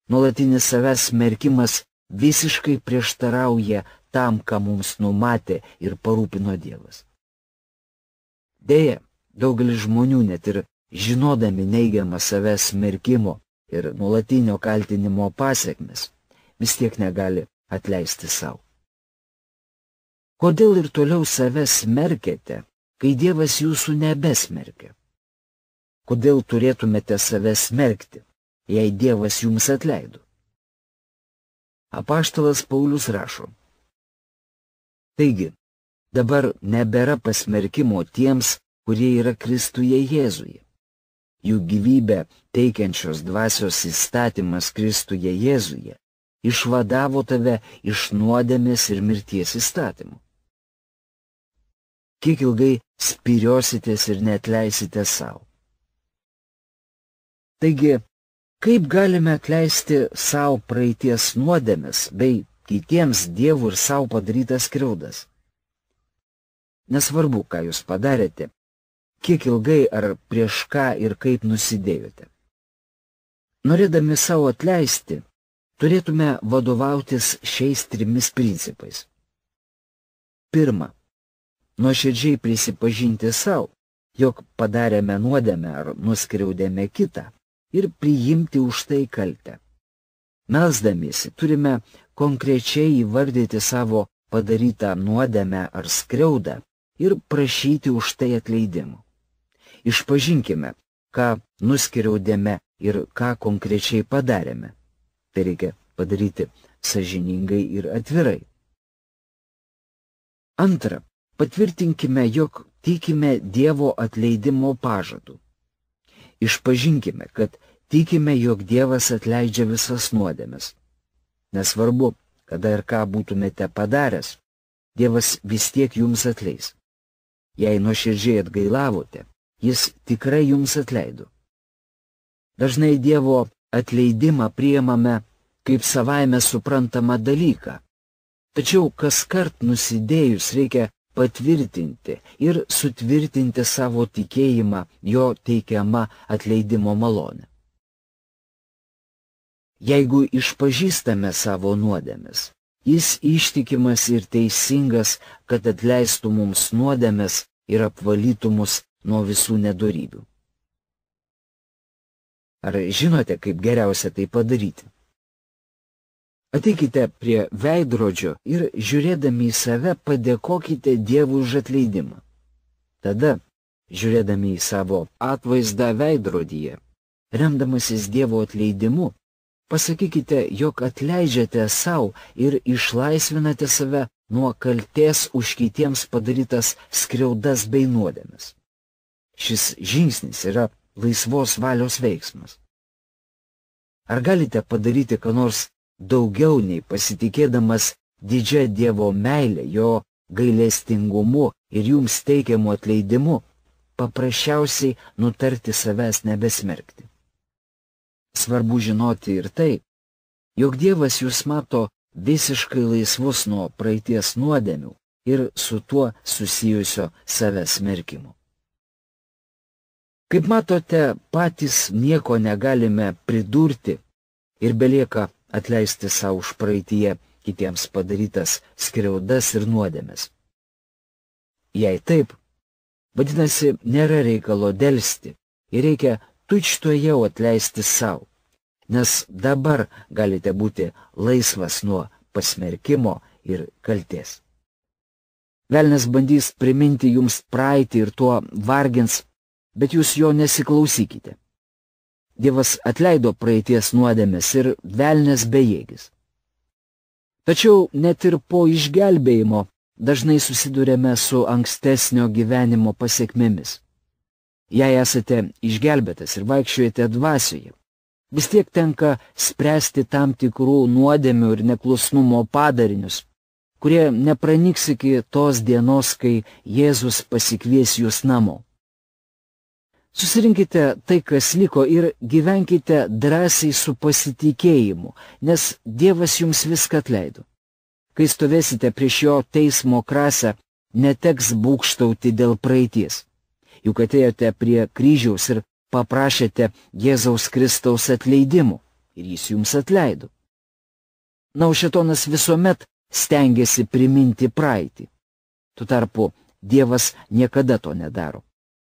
nuolatinis savęs smerkimas visiškai prieštarauja tam, ką mums numatė ir parūpino Dievas. Deja, daugelis žmonių net ir žinodami neigiamą savęs smerkimo ir nuolatinio kaltinimo pasekmes, vis tiek negali atleisti savo. Kodėl ir toliau save smerkiate, kai Dievas jūsų nebesmerkia? Kodėl turėtumėte save smerkti, jei Dievas jums atleido? Apaštalas Paulius rašo: Taigi, dabar nebėra pasmerkimo tiems, kurie yra Kristuje Jėzuje. Jų gyvybę teikiančios dvasios įstatymas Kristuje Jėzuje išvadavo tave iš nuodėmės ir mirties įstatymų. Kiek ilgai spyriositės ir neatleisite savo? Taigi, kaip galime atleisti savo praeities nuodėmes bei kitiems Dievų ir savo padarytas skriaudas? Nesvarbu, ką jūs padarėte, kiek ilgai ar prieš ką ir kaip nusidėjote. Norėdami savo atleisti, turėtume vadovautis šiais 3 principais. Pirma, nuoširdžiai prisipažinti savo, jog padarėme nuodėmę ar nuskriaudėme kitą ir priimti už tai kaltę. Melsdamiesi turime konkrečiai įvardyti savo padarytą nuodėmę ar skriaudą ir prašyti už tai atleidimo. Išpažinkime, ką nuskriaudėme ir ką konkrečiai padarėme. Tai reikia padaryti sąžiningai ir atvirai. Antra, patvirtinkime, jog tikime Dievo atleidimo pažadu. Išpažinkime, kad tikime, jog Dievas atleidžia visas nuodėmes. Nesvarbu, kada ir ką būtumėte padaręs, Dievas vis tiek jums atleis. Jei nuoširdžiai atgailavote, Jis tikrai jums atleido. Dažnai Dievo atleidimą priimame kaip savaime suprantamą dalyką. Tačiau kaskart nusidėjus reikia patvirtinti ir sutvirtinti savo tikėjimą jo teikiama atleidimo malonę. Jeigu išpažįstame savo nuodėmes, Jis ištikimas ir teisingas, kad atleistų mums nuodėmes ir apvalytų mus nuo visų nedorybių. Ar žinote, kaip geriausia tai padaryti? Ateikite prie veidrodžio ir žiūrėdami į save padėkokite Dievui už atleidimą. Tada, žiūrėdami į savo atvaizdą veidrodyje, remdamasis Dievo atleidimu, pasakykite, jog atleidžiate savo ir išlaisvinate save nuo kaltės už kitiems padarytas skriaudas bei nuodėmes. Šis žingsnis yra laisvos valios veiksmas. Ar galite padaryti ką nors daugiau nei pasitikėdamas didžia Dievo meilė, jo gailestingumu ir jums teikiamu atleidimu, paprasčiausiai nutarti savęs nebesmerkti? Svarbu žinoti ir tai, jog Dievas jūs mato visiškai laisvus nuo praeities nuodėmių ir su tuo susijusio savęs smerkimo. Kaip matote, patys nieko negalime pridurti ir belieka atleisti savo už praeityje kitiems padarytas skriaudas ir nuodėmes. Jei taip, vadinasi, nėra reikalo delsti ir reikia tučtuojau atleisti savo, nes dabar galite būti laisvas nuo pasmerkimo ir kaltės. Velnias bandys priminti jums praeitį ir tuo vargins, bet jūs jo nesiklausykite. Dievas atleido praeities nuodėmes ir velnias bejėgis. Tačiau net ir po išgelbėjimo dažnai susidurėme su ankstesnio gyvenimo pasekmėmis. Jei esate išgelbėtas ir vaikščiojate dvasioje, vis tiek tenka spręsti tam tikrų nuodėmių ir neklusnumo padarinius, kurie nepranyks iki tos dienos, kai Jėzus pasikvies jūs namo. Susirinkite tai, kas liko, ir gyvenkite drąsiai su pasitikėjimu, nes Dievas jums viską atleido. Kai stovėsite prieš jo teismo krasą, neteks būgštauti dėl praeities. Juk atėjote prie kryžiaus ir paprašėte Jėzaus Kristaus atleidimų ir jis jums atleido. Na, o šėtonas visuomet stengiasi priminti praeitį. Tuo tarpu Dievas niekada to nedaro.